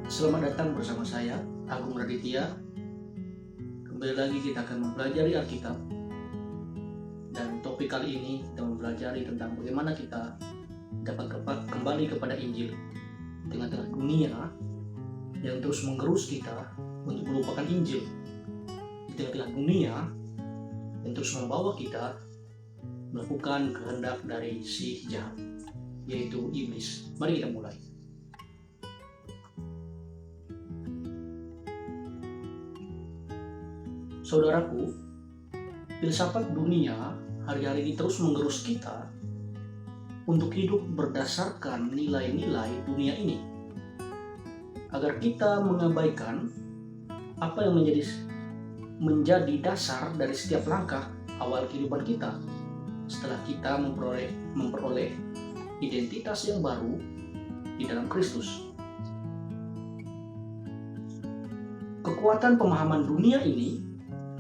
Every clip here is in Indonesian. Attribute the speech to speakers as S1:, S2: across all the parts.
S1: Selamat datang bersama saya, Agung Raditya. Kembali lagi kita akan mempelajari Alkitab. Dan topik kali ini kita mempelajari tentang bagaimana kita dapat kembali kepada Injil di tengah-tengah dunia yang terus menggerus kita untuk melupakan Injil. Di tengah-tengah dunia yang terus membawa kita melakukan kehendak dari si jahat, yaitu iblis. Mari kita mulai. Saudaraku, filsafat dunia hari-hari ini terus menggerus kita untuk hidup berdasarkan nilai-nilai dunia ini, agar kita mengabaikan apa yang menjadi dasar dari setiap langkah awal kehidupan kita setelah kita memperoleh identitas yang baru di dalam Kristus. Kekuatan pemahaman dunia ini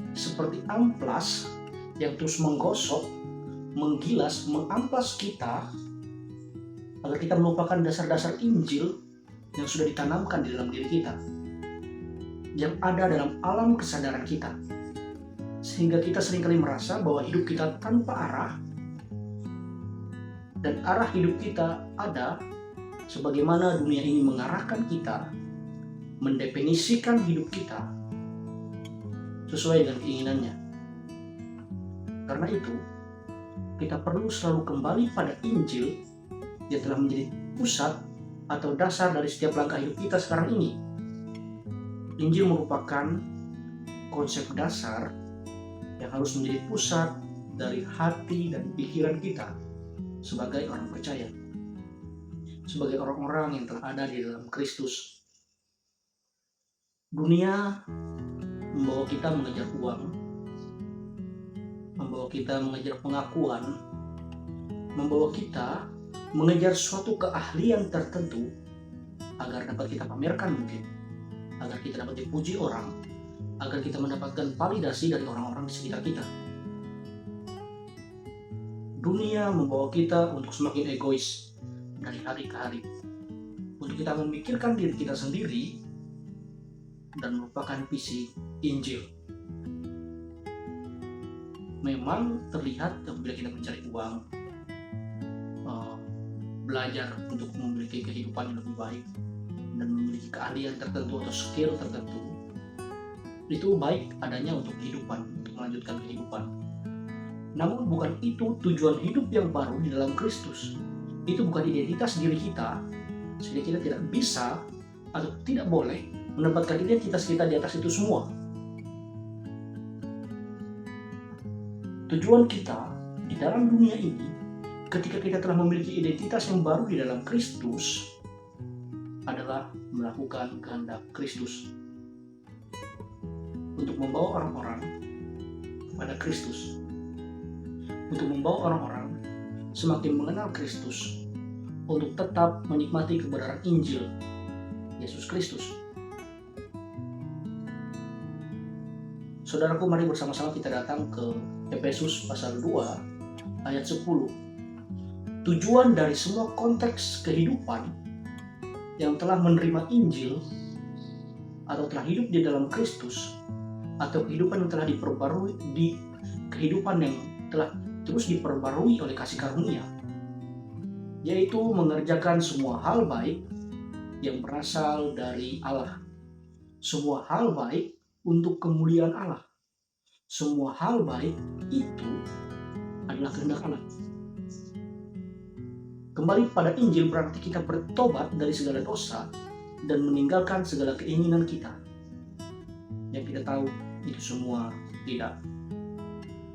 S1: seperti amplas yang terus menggosok, menggilas, mengamplas kita agar kita melupakan dasar-dasar Injil yang sudah ditanamkan di dalam diri kita, yang ada dalam alam kesadaran kita, sehingga kita seringkali merasa bahwa hidup kita tanpa arah, dan arah hidup kita ada sebagaimana dunia ini mengarahkan kita, mendefinisikan hidup kita sesuai dengan keinginannya. Karena itu, kita perlu selalu kembali pada Injil yang telah menjadi pusat atau dasar dari setiap langkah hidup kita sekarang ini. Injil merupakan konsep dasar yang harus menjadi pusat dari hati dan pikiran kita sebagai orang percaya, sebagai orang-orang yang telah ada di dalam Kristus. Dunia membawa kita mengejar uang, membawa kita mengejar pengakuan, membawa kita mengejar suatu keahlian tertentu agar dapat kita pamerkan mungkin, agar kita dapat dipuji orang, agar kita mendapatkan validasi dari orang-orang di sekitar kita. Dunia membawa kita untuk semakin egois dari hari ke hari, untuk kita memikirkan diri kita sendiri dan melupakan visi Injil. Memang terlihat apabila kita mencari uang, belajar untuk memiliki kehidupan yang lebih baik dan memiliki keahlian tertentu atau skill tertentu, itu baik adanya untuk kehidupan, untuk melanjutkan kehidupan. Namun bukan itu tujuan hidup yang baru di dalam Kristus. Itu bukan identitas diri kita, sehingga kita tidak bisa atau tidak boleh menempatkan identitas kita di atas itu semua. Tujuan kita di dalam dunia ini, ketika kita telah memiliki identitas yang baru di dalam Kristus, adalah melakukan kehendak Kristus, untuk membawa orang-orang kepada Kristus, untuk membawa orang-orang semakin mengenal Kristus, untuk tetap menikmati kebenaran Injil Yesus Kristus. Saudaraku, mari bersama-sama kita datang ke Efesus pasal 2 ayat 10. Tujuan dari semua konteks kehidupan yang telah menerima Injil atau telah hidup di dalam Kristus, atau kehidupan yang telah diperbarui, di kehidupan yang telah terus diperbarui oleh kasih karunia, yaitu mengerjakan semua hal baik yang berasal dari Allah. Semua hal baik untuk kemuliaan Allah. Semua hal baik itu adalah kehendak Allah. Kembali pada Injil berarti kita bertobat dari segala dosa dan meninggalkan segala keinginan kita, yang kita tahu itu semua tidak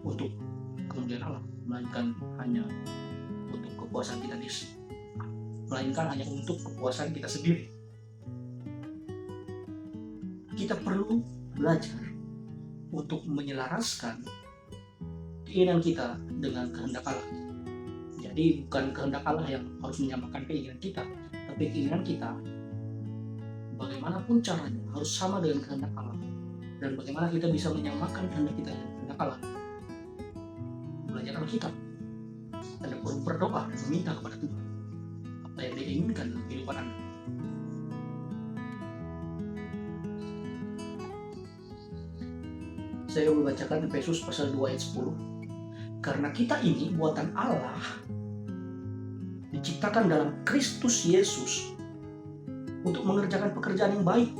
S1: untuk kemuliaan Allah, melainkan hanya untuk kepuasan kita hanya untuk kepuasan kita sendiri. Kita perlu belajar untuk menyelaraskan keinginan kita dengan kehendak Allah. Jadi bukan kehendak Allah yang harus menyamakan keinginan kita, tapi keinginan kita bagaimanapun caranya harus sama dengan kehendak Allah. Dan bagaimana kita bisa menyamakan kehendak kita dengan kehendak Allah? Belajar Alkitab, Anda perlu berdoa dan meminta kepada Tuhan apa yang Dia inginkan dalam kehidupan Anda. Saya membacakan Efesus pasal 2 ayat 10. Karena kita ini buatan Allah, diciptakan dalam Kristus Yesus untuk mengerjakan pekerjaan yang baik,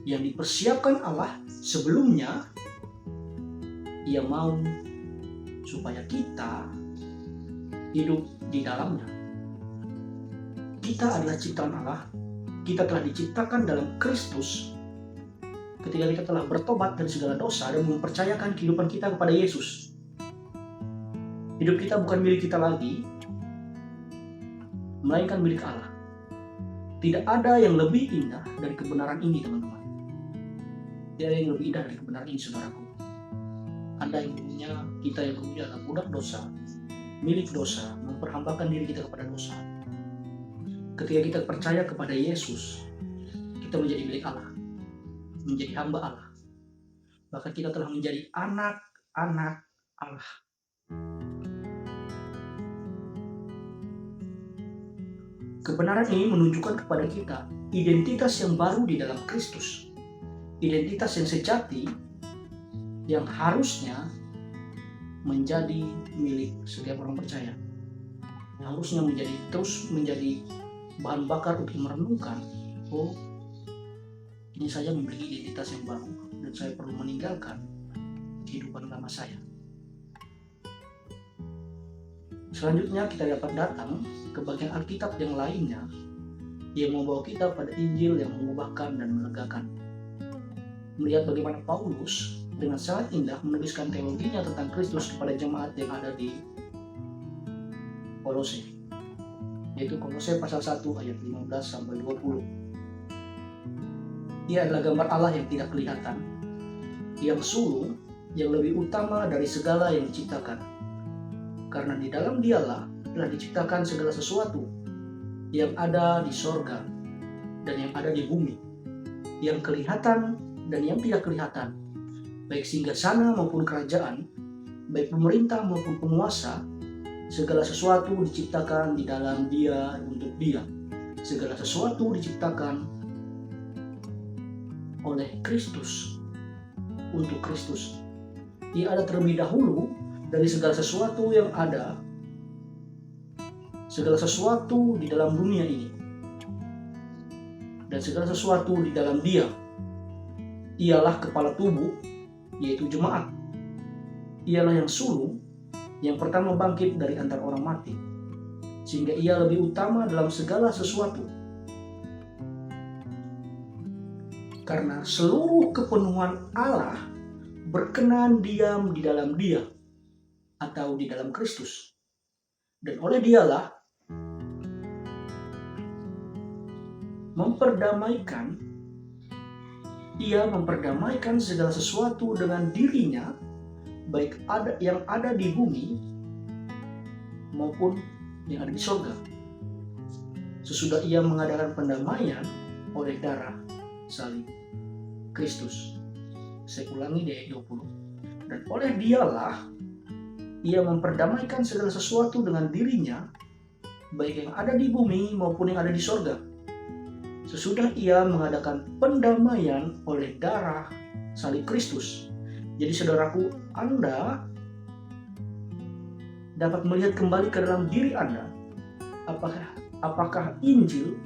S1: yang dipersiapkan Allah sebelumnya. Ia mau supaya kita hidup di dalamnya. Kita adalah ciptaan Allah. Kita telah diciptakan dalam Kristus ketika kita telah bertobat dari segala dosa dan mempercayakan kehidupan kita kepada Yesus. Hidup kita bukan milik kita lagi, melainkan milik Allah. Tidak ada yang lebih indah dari kebenaran ini, teman-teman. Tidak ada yang lebih indah dari kebenaran ini, saudaraku. Anda yang punya, kita yang punya adalah budak dosa, milik dosa, memperhambakan diri kita kepada dosa. Ketika kita percaya kepada Yesus, kita menjadi milik Allah, menjadi hamba Allah. Bahkan kita telah menjadi anak-anak Allah. Kebenaran ini menunjukkan kepada kita identitas yang baru di dalam Kristus. Identitas yang sejati yang harusnya menjadi milik setiap orang percaya. Harusnya terus menjadi bahan bakar untuk merenungkan, oh, ini saya memiliki identitas yang baru dan saya perlu meninggalkan kehidupan lama saya. Selanjutnya kita dapat datang ke bagian Alkitab yang lainnya yang membawa kita pada Injil yang mengubahkan dan melegakan. Melihat bagaimana Paulus dengan sangat indah menuliskan teologinya tentang Kristus kepada jemaat yang ada di Kolose, yaitu Kolose pasal 1 ayat 15 sampai 20. Ia adalah gambar Allah yang tidak kelihatan, yang sulung, yang lebih utama dari segala yang diciptakan. Karena di dalam Dialah telah diciptakan segala sesuatu yang ada di sorga dan yang ada di bumi, yang kelihatan dan yang tidak kelihatan, baik singgasana maupun kerajaan, baik pemerintah maupun penguasa. Segala sesuatu diciptakan di dalam Dia untuk Dia. Segala sesuatu diciptakan oleh Kristus untuk Kristus. Ia ada terlebih dahulu dari segala sesuatu yang ada, segala sesuatu di dalam dunia ini, dan segala sesuatu di dalam Dia. Ialah kepala tubuh, yaitu jemaat. Ialah yang sulung, yang pertama bangkit dari antara orang mati, sehingga ia lebih utama dalam segala sesuatu. Karena seluruh kepenuhan Allah berkenan diam di dalam Dia, atau di dalam Kristus. Dan oleh Dialah Ia memperdamaikan segala sesuatu dengan dirinya, baik yang ada di bumi maupun yang ada di surga. Sesudah Ia mengadakan pendamaian oleh darah salib Kristus. Saya ulangi di ayat 20. Dan oleh Dialah Ia memperdamaikan segala sesuatu dengan dirinya, baik yang ada di bumi maupun yang ada di surga. Sesudah Ia mengadakan pendamaian oleh darah salib Kristus. Jadi saudaraku, Anda dapat melihat kembali ke dalam diri Anda, apakah Injil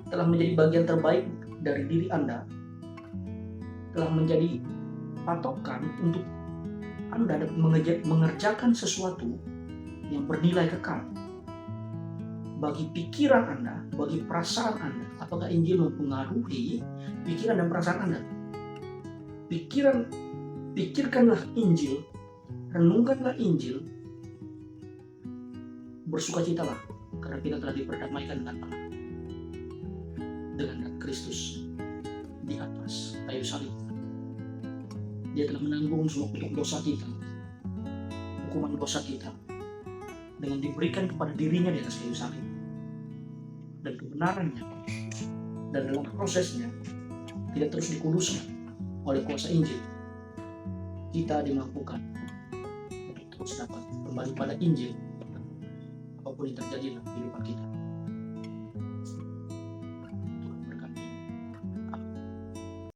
S1: telah menjadi bagian terbaik dari diri Anda, telah menjadi patokan untuk Anda dapat mengerjakan sesuatu yang bernilai kekal. Bagi pikiran Anda, bagi perasaan Anda, apakah Injil mempengaruhi pikiran dan perasaan Anda? Pikirkanlah Injil, renungkanlah Injil, bersukacitalah karena kita telah diperdamaikan dengan Allah, dengan Kristus di atas kayu salib. Dia telah menanggung semua dosa kita, hukuman dosa kita, dengan diberikan kepada dirinya di atas kayu salib. Dan kebenarannya dan dalam prosesnya tidak terus dikuduskan oleh kuasa Injil. Kita dimampukan untuk terus dapat kembali pada Injil apapun yang terjadi dalam kehidupan kita.